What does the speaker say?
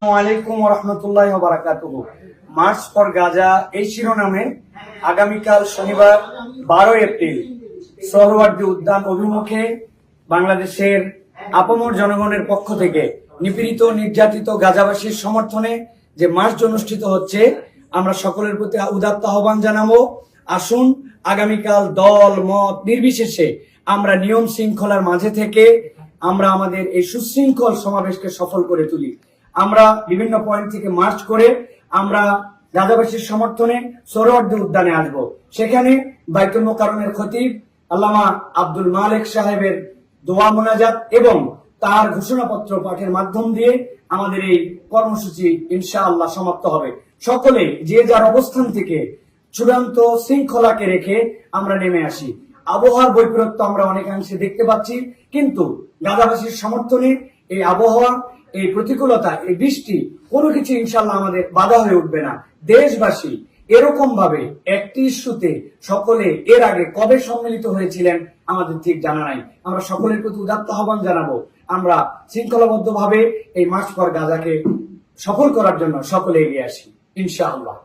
আসসালামু আলাইকুম ওয়া রাহমাতুল্লাহি ওয়া বারাকাতুহু। মার্চ ফর গাজা এই শিরোনামে আগামীকাল শনিবার 12 এপ্রিল সোহরাওয়ার্দী উদ্যান অভিমুখে বাংলাদেশের আপামর জনগণের পক্ষ থেকে নিপীড়িত নির্যাতিত গাজাবাসীর সমর্থনে যে মার্চ অনুষ্ঠিত হচ্ছে, আমরা সকলের প্রতি উদাত্ত আহ্বান জানাবো। আসুন আগামীকাল দল মত নির্বিশেষে আমরা নিয়ম শৃঙ্খলার মাঝে থেকে আমরা আমাদের এই সুশৃঙ্খল সমাবেশকে সফল করে তুলি। আমরা বিভিন্ন পয়েন্ট থেকে মার্চ করে আমরা গাজাবাসীর সমর্থনে সোহরাওয়ার্দী উদ্যানে আসব। সেখানে বাইতুল মোকাররমের খতিব আল্লামা আব্দুল মালেক সাহেবের দোয়া মোনাজাত এবং তার ঘোষণাপত্র পাঠের মাধ্যম দিয়ে আমাদের এই কর্মসূচি ইনশাআল্লাহ সমাপ্ত হবে। সকলে যে যার অবস্থান থেকে চূড়ান্ত শৃঙ্খলাকে রেখে আমরা নেমে আসি। আবহাওয়ার বৈপরীত্য আমরা অনেকাংশে দেখতে পাচ্ছি, কিন্তু গাজাবাসীর সমর্থনে এই আবহাওয়া, এই প্রতিকূলতা, এই বৃষ্টি কোনো কিছু ইনশাল্লাহ আমাদের বাধা হয়ে উঠবে না। দেশবাসী এরকম ভাবে একটি ইস্যুতে সকলে এর আগে কবে সম্মিলিত হয়েছিলেন আমাদের ঠিক জানা নাই। আমরা সকলের প্রতি উদাত্ত আহ্বান জানাবো, আমরা শৃঙ্খলাবদ্ধ ভাবে এই মার্চ ফর গাজাকে সফল করার জন্য সকলে এগিয়ে আসি ইনশাআল্লাহ।